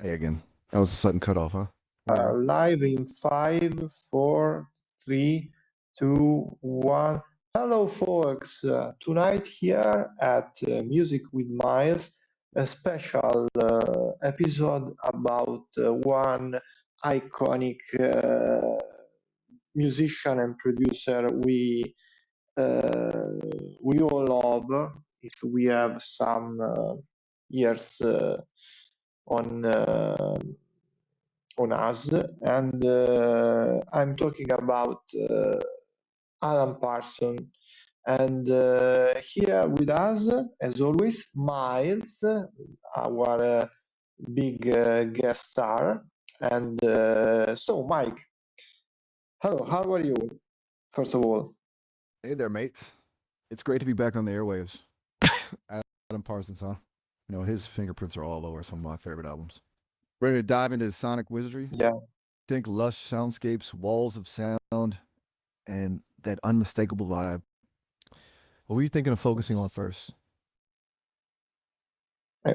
Hey again. That was a sudden cutoff, huh? Here we go. Live in 5, 4, 3, 2, 1. Hello, folks. Tonight here at Music with Miles, a special episode about one iconic musician and producer we all love. If we have some years on. On us, and I'm talking about Alan Parsons. And here with us, as always, Miles, our big guest star. And so, Mike, hello, how are you, first of all? Hey there, mates. It's great to be back on the airwaves. Adam Parsons, huh? You know, his fingerprints are all over some of my favorite albums. Ready to dive into sonic wizardry? Yeah. Think lush soundscapes, walls of sound, and that unmistakable vibe. What were you thinking of focusing on first? Uh,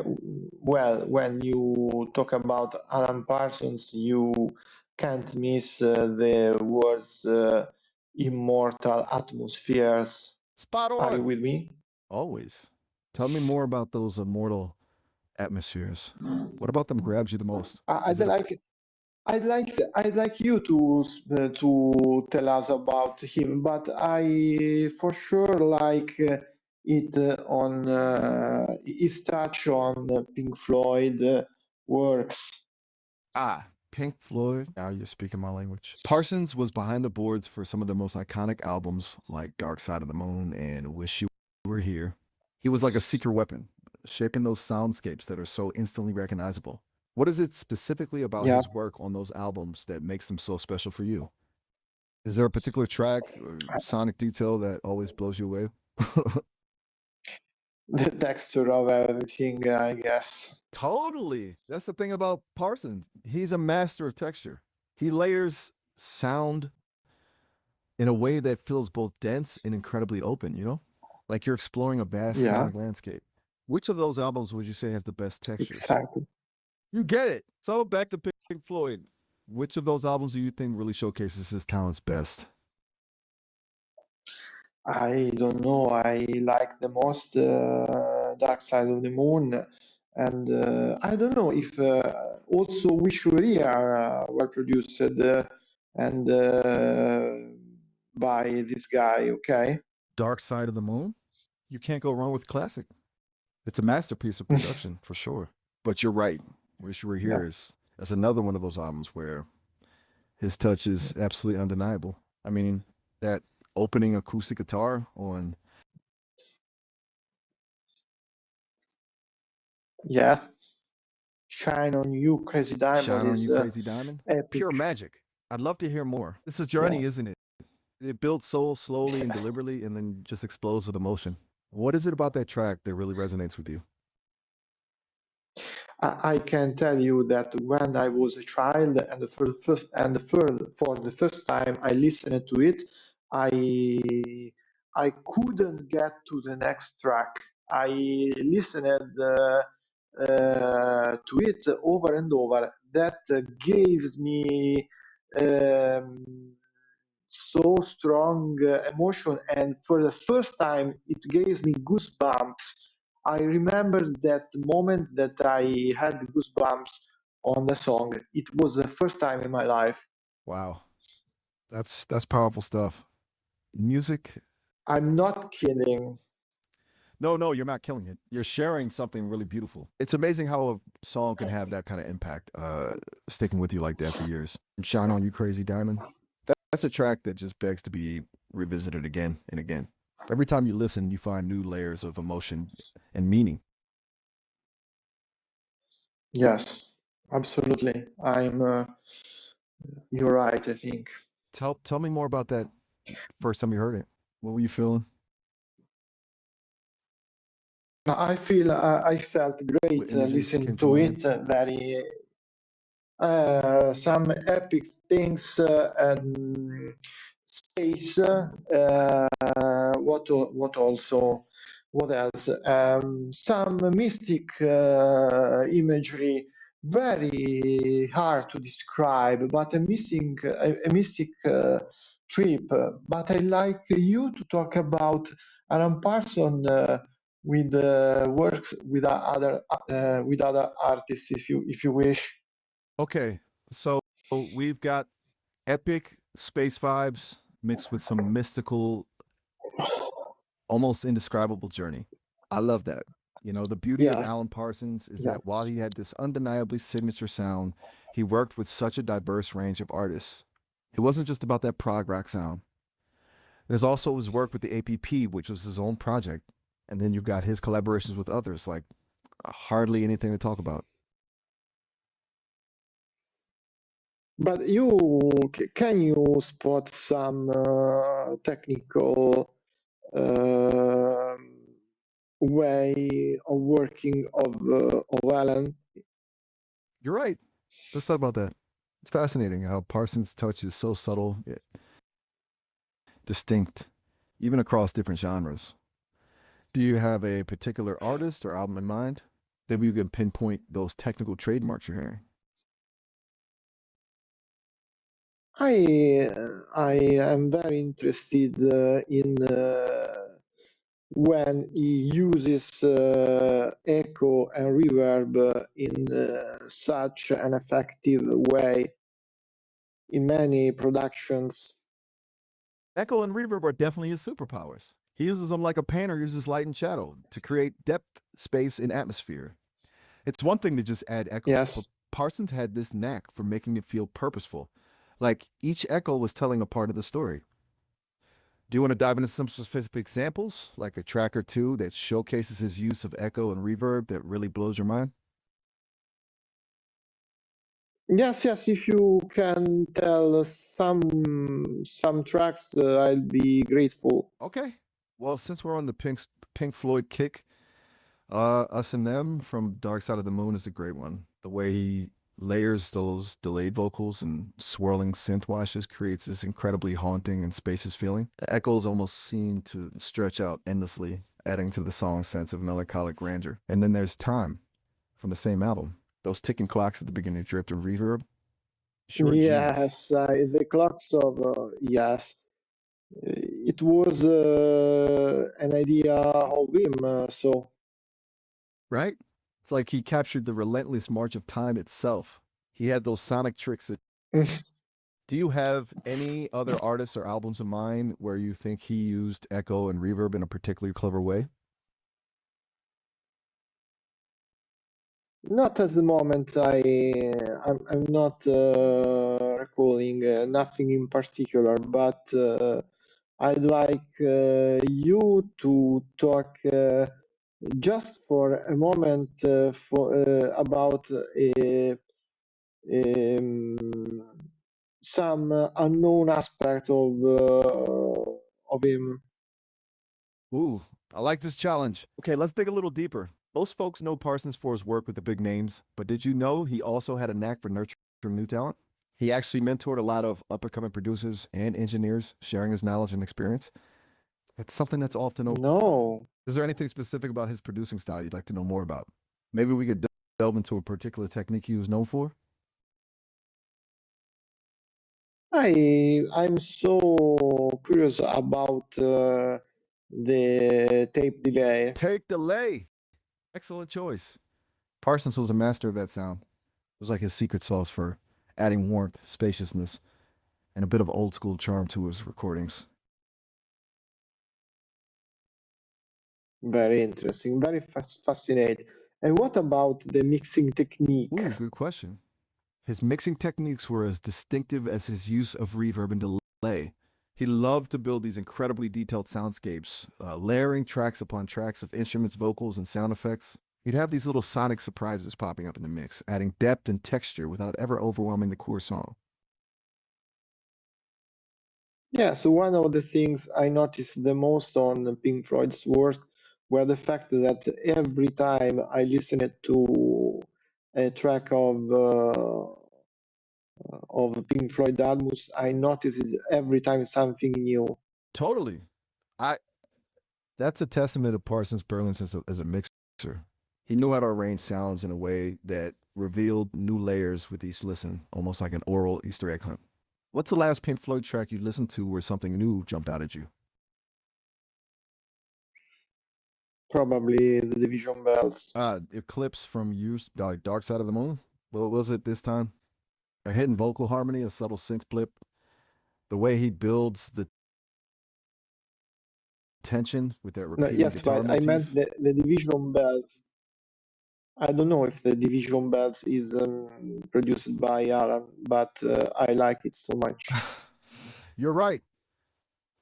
Well, when you talk about Alan Parsons, you can't miss the words immortal atmospheres. Spot Are you on. with me? Always. Tell me more about those immortal atmospheres. What about them grabs you the most? I'd Is it a like I'd like you to tell us about him, but I for sure like it on his touch on Pink Floyd works. Pink Floyd? Now you're speaking my language. Parsons was behind the boards for some of the most iconic albums like Dark Side of the Moon and Wish You Were Here. He was like a secret weapon, shaping those soundscapes that are so instantly recognizable. What is it specifically about Yeah, his work on those albums that makes them so special for you? Is there a particular track or sonic detail that always blows you away? the texture of everything, I guess. Totally. That's the thing about Parsons. He's a master of texture. He layers sound in a way that feels both dense and incredibly open, you know? Like you're exploring a vast Yeah, sonic landscape. Which of those albums would you say has the best textures? exactly. You get it. So back to Pink Floyd. Which of those albums do you think really showcases his talents best? I don't know. I like the most Dark Side of the Moon, and I don't know if also Wish You Were Here were produced and by this guy. Okay. Dark Side of the Moon? You can't go wrong with classic. It's a masterpiece of production for sure. But you're right. Wish You Were Here Yes. is that's another one of those albums where his touch is absolutely undeniable. I mean, that opening acoustic guitar on Yeah. Shine on You, Crazy Diamond Shine On is You Crazy Diamond, epic. pure magic. I'd love to hear more. This is a Yeah. journey, isn't it? It builds so slowly and Yes. deliberately and then just explodes with emotion. What is it about that track that really resonates with you? I can tell you that when I was a child and for the first time I listened to it, I couldn't get to the next track. I listened to it over and over. That gives me so strong emotion, and for the first time it gave me goosebumps. I remember that moment that I had goosebumps on the song. It was the first time in my life. Wow. That's powerful stuff. Music. I'm not kidding. No, no, you're not killing it. You're sharing something really beautiful. It's amazing how a song can have that kind of impact, sticking with you like that for years. Shine On You Crazy Diamond. That's a track that just begs to be revisited again and again. Every time you listen, you find new layers of emotion and meaning. Yes, absolutely. You're right, I think. Tell me more about that first time you heard it. What were you feeling? I felt What great images came listening to to mind? it. Very some epic things and space. What also? What else? Some mystic imagery very hard to describe, but a mystic trip. But I like you to talk about Alan Parsons with works with other artists, if you wish. Okay, so we've got epic space vibes mixed with some mystical, almost indescribable journey. I love that. You know, the beauty of Yeah, Alan Parsons is yeah. that while he had this undeniably signature sound, he worked with such a diverse range of artists. It wasn't just about that prog rock sound. There's also his work with the APP, which was his own project. And then you've got his collaborations with others, like hardly anything to talk about. But can you spot some technical um way of working of Alan? You're right. Let's talk about that. It's fascinating how Parsons' touch is so subtle, yet distinct, even across different genres. Do you have a particular artist or album in mind? Maybe you can pinpoint those technical trademarks you're hearing. I am very interested in when he uses echo and reverb in such an effective way in many productions. Echo and reverb are definitely his superpowers. He uses them like a painter uses light and shadow to create depth, space, and atmosphere. It's one thing to just add echo, but Yes. Parsons had this knack for making it feel purposeful. Like each echo was telling a part of the story. Do you want to dive into some specific examples, like a track or two that showcases his use of echo and reverb that really blows your mind? Yes, yes. If you can tell some tracks, I'll be grateful. Okay. Well, since we're on the Pink Floyd kick, Us and Them from Dark Side of the Moon is a great one. The way he layers those delayed vocals and swirling synth washes creates this incredibly haunting and spacious feeling. The echoes almost seem to stretch out endlessly, adding to the song's sense of melancholic grandeur. And then there's Time from the same album. Those ticking clocks at the beginning dripped in reverb. Sure genius. Yes, the clocks of yes. It was an idea of him. So Right? It's like he captured the relentless march of time itself. He had those sonic tricks that. Do you have any other artists or albums in mind where you think he used echo and reverb in a particularly clever way? not at the moment. I'm not recalling nothing in particular, but I'd like you to talk just for a moment about um, some unknown aspect of him. Ooh, I like this challenge. Okay, let's dig a little deeper. Most folks know Parsons for his work with the big names, but did you know he also had a knack for nurturing new talent? He actually mentored a lot of up and coming producers and engineers, sharing his knowledge and experience. It's something that's often over. No, Is there anything specific about his producing style you'd like to know more about? Maybe we could delve into a particular technique he was known for? I'm so curious about the tape delay. Take delay. Excellent choice. Parsons was a master of that sound. It was like his secret sauce for adding warmth, spaciousness, and a bit of old school charm to his recordings. Very interesting, very fascinating. And what about the mixing technique? Ooh, good question. His mixing techniques were as distinctive as his use of reverb and delay. He loved to build these incredibly detailed soundscapes, layering tracks upon tracks of instruments, vocals, and sound effects. He'd have these little sonic surprises popping up in the mix, adding depth and texture without ever overwhelming the core song. Yeah, so one of the things I noticed the most on Pink Floyd's work were the fact that every time I listened to a track of Pink Floyd albums, I noticed every time something new. Totally. I That's a testament to Parsons' brilliance as a mixer. He knew how to arrange sounds in a way that revealed new layers with each listen, almost like an oral Easter egg hunt. What's the last Pink Floyd track you listened to where something new jumped out at you? Probably the Division Bells. Eclipse from Dark Side of the Moon. What was it this time? A hidden vocal harmony, a subtle synth blip, the way he builds the tension with that No, repeating yes, guitar but I meant motif. the Division Bells. I don't know if the Division Bells is produced by Alan, but I like it so much. You're right.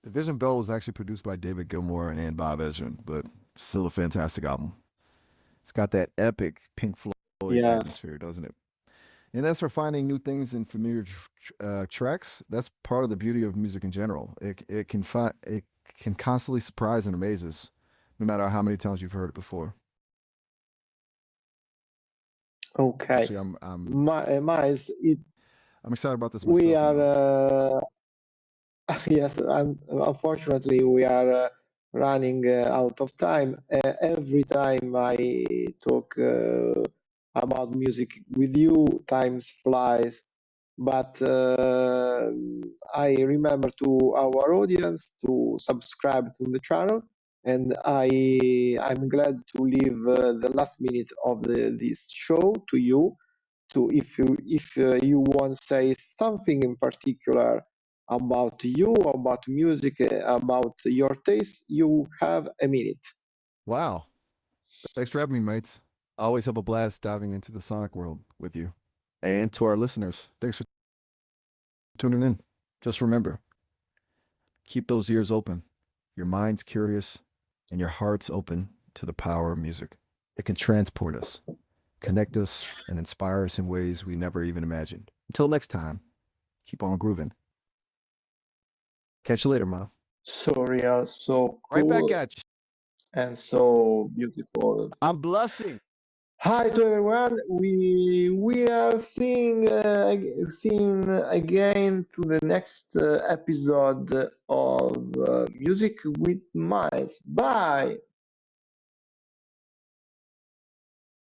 Division Bell was actually produced by David Gilmour and Bob Ezrin, but still a fantastic album. It's got that epic Pink Floyd Yes. atmosphere, doesn't it? And as for finding new things in familiar tracks, that's part of the beauty of music in general. It can constantly surprise and amaze us, no matter how many times you've heard it before. Okay. Actually, Miles, I'm excited about this we myself now. are yes, and unfortunately we are running out of time. Every time I talk about music with you, time flies. But I remember to our audience to subscribe to the channel, and I'm glad to leave the last minute of this show to you. To if you want to say something in particular about you, about music, about your taste, you have a minute. Wow. Thanks for having me, mates. I always have a blast diving into the sonic world with you. And to our listeners, thanks for tuning in. Just remember, keep those ears open, your mind's curious, and your heart's open to the power of music. It can transport us, connect us, and inspire us in ways we never even imagined. Until next time, keep on grooving. Catch you later, Ma. So real, so Right back cool, at you. and so beautiful. I'm blushing. Hi to everyone. We are seeing again to the next episode of Music with Miles. Bye.